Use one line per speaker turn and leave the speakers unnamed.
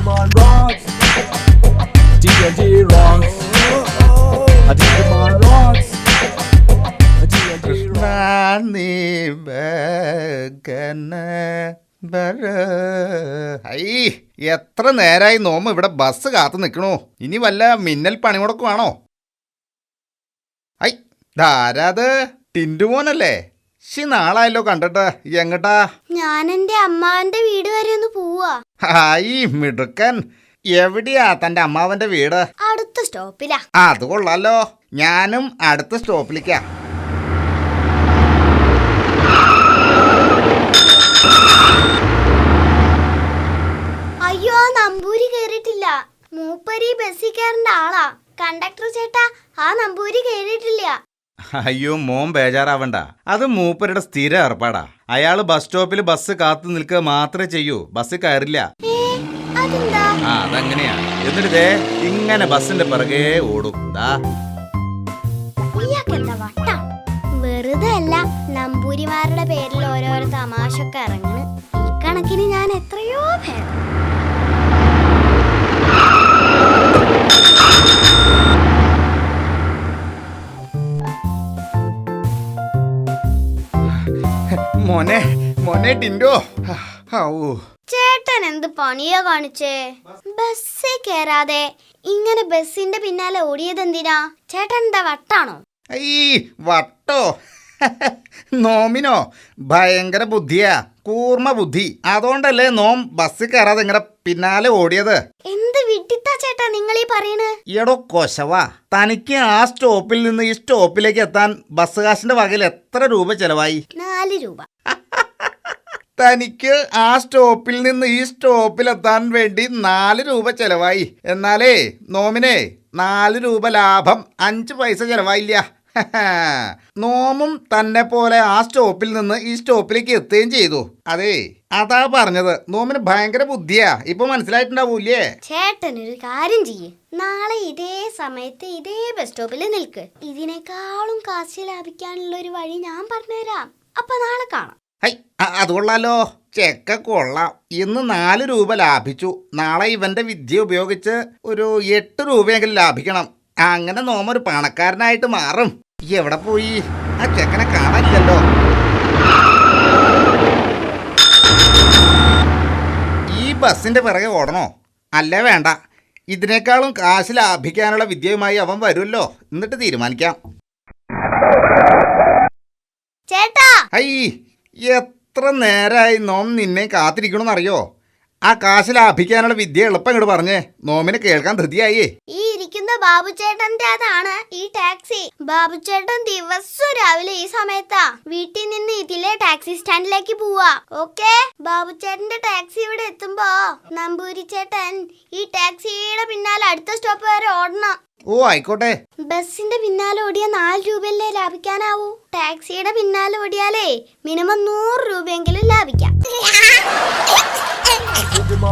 Digimon rocks. TNT rocks. A Digimon rocks. A TNT rocks.
എത്ര നേരായി നോമ്പ് ഇവിടെ ബസ് കാത്തു നിൽക്കണു. ഇനി വല്ല മിന്നൽ പണിമുടക്കുവാണോ? ഐ ധാരാത് ടിൻറ്റുമോനല്ലേ? നാളായല്ലോ കണ്ടിട്ട്. എങ്ങട്ടാ?
ഞാൻ എന്റെ അമ്മാവന്റെ വീട് വരെ ഒന്ന് പോവാ.
ഹായ് മിടുക്കൻ. എവിടെയാ തന്റെ അമ്മാവന്റെ വീട്?
അടുത്ത സ്റ്റോപ്പിലാ.
അത് കൊള്ളാലോ. ഞാനും അടുത്ത സ്റ്റോപ്പിലേക്കാ.
അയ്യോ, ആ നമ്പൂരി കേറിയിട്ടില്ല. മൂപ്പരി ബസ്സിൽ കയറേണ്ട ആളാ. കണ്ടക്ടർ ചേട്ടാ, ആ നമ്പൂരി കേറിയിട്ടില്ല.
അയ്യോ മോൻ ബേജാറാവണ്ട. അത് മൂപ്പരുടെ സ്ഥിര ഏർപ്പാടാ. അയാള് ബസ് സ്റ്റോപ്പിൽ ബസ് കാത്തു നിൽക്കുക മാത്രമേ ചെയ്യൂ. ബസ് കയറില്ല.
അതെന്താ?
അതങ്ങനെയാ. എന്നിട്ട് ദേ ഇങ്ങനെ ബസ്സിന്റെ പിറകെ ഓടും.
ഇയാക്കെന്താ വട്ടാ? വെറുതെ അല്ല, നമ്പൂരിമാരുടെ പേരിൽ ഓരോരോ തമാശൊക്കെ ഇറങ്ങണ്. ഈ കണക്കിന് ഞാൻ എത്രയോ ഭേദം.
മോനെ മോനെ ടിൻഡോ.
ചേട്ടൻ എന്ത് പണിയാ കാണിച്ചേ? ബസ്സിൽ കേറാതെ ഇങ്ങനെ ബസ്സിന്റെ പിന്നാലെ ഓടിയത് എന്തിനാ? ചേട്ടൻ എന്താ വട്ടാണോ?
ഈ വട്ടോ നോമിനോ ഭയങ്കര ബുദ്ധിയാ, കൂർമ്മ ബുദ്ധി. അതുകൊണ്ടല്ലേ നോം ബസ്സിൽ കയറാതെ ഇങ്ങനെ പിന്നാലെ ഓടിയത്.
എന്ത് വിട്ടിട്ടാ ചേട്ടാ നിങ്ങൾ ഈ പറയണേ?
എടോ കൊശവാ, തനിക്ക് ആ സ്റ്റോപ്പിൽ നിന്ന് ഈ സ്റ്റോപ്പിലേക്ക് എത്താൻ ബസ് കാശിന്റെ വകയിൽ എത്ര രൂപ ചെലവായി?
4 രൂപ.
തനിക്ക് ആ സ്റ്റോപ്പിൽ നിന്ന് ഈ സ്റ്റോപ്പിലെത്താൻ വേണ്ടി 4 രൂപ ചെലവായി. എന്നാലേ നോമിനെ 4 രൂപ ലാഭം, 5 പൈസ ചെലവായില്ല. നോമും തന്നെ പോലെ ആ സ്റ്റോപ്പിൽ നിന്ന് ഈ സ്റ്റോപ്പിലേക്ക് എത്തുകയും ചെയ്തു. അതെ, അതാ പറഞ്ഞത്. നോമിന് ഭയങ്കര ബുദ്ധിയാ. ഇപ്പൊ മനസ്സിലായിട്ടുണ്ടാവൂലേ?
ചേട്ടൻ ഒരു കാര്യം ചെയ്യ്, നാളെ ഇതേ സമയത്ത് ഇതേ ബസ് സ്റ്റോപ്പിൽ നിൽക്ക്. ഇതിനേക്കാളും കാശ് ലാഭിക്കാനുള്ള ഒരു വഴി ഞാൻ പറഞ്ഞുതരാം. അപ്പൊ നാളെ കാണാം.
അത് കൊള്ളാലോ. ചെക്ക കൊള്ളാം. ഇന്ന് 4 രൂപ ലാഭിച്ചു. നാളെ ഇവന്റെ വിദ്യ ഉപയോഗിച്ച് ഒരു 8 രൂപയെങ്കിലും ലാഭിക്കണം. അങ്ങനെ നോമൊരു പണക്കാരനായിട്ട് മാറും. എവിടെ പോയി? ആ ചെക്കനെ കാണാനില്ലല്ലോ. ഈ ബസ്സിന്റെ പിറകെ ഓടണോ? അല്ലേ വേണ്ട. ഇതിനേക്കാളും കാശ് ലാഭിക്കാനുള്ള വിദ്യയുമായി അവൻ വരുമല്ലോ. എന്നിട്ട് തീരുമാനിക്കാം.
ചേട്ടാ,
എത്ര നേരമായി നോം നിന്നെ കാത്തിരിക്കണമെന്നറിയോ? ആ കാശ് ലാഭിക്കാനുള്ള വിദ്യ എളുപ്പം ഇങ്ങോട്ട് പറഞ്ഞേ. നോമിന് കേൾക്കാൻ ധൃതിയായി.
ഈ ഇരിക്കുന്ന ബാബുചേട്ടന്റെ അതാണ് ഈ ടാക്സി. ബാബുചേട്ടൻ ദിവസം രാവിലെ ഈ സമയത്താ വീട്ടിൽ നിന്ന് ഇതിലെ ടാക്സി സ്റ്റാൻഡിലേക്ക് പോവാ. ഓക്കെ, ബാബുചേട്ടന്റെ ടാക്സി ഇവിടെ എത്തുമ്പോ നമ്പൂരി ചേട്ടൻ ഈ ടാക്സിയുടെ പിന്നാലെ അടുത്ത സ്റ്റോപ്പ് വരെ ഓടണം.
ഓ ആയിക്കോട്ടെ.
ബസ്സിന്റെ പിന്നാലെ ഓടിയ 4 രൂപയല്ലേ ലാഭിക്കാനാവൂ. ടാക്സിയുടെ പിന്നാലെ ഓടിയാലേ മിനിമം 100 രൂപയെങ്കിലും ലാഭിക്കാം.
Digimon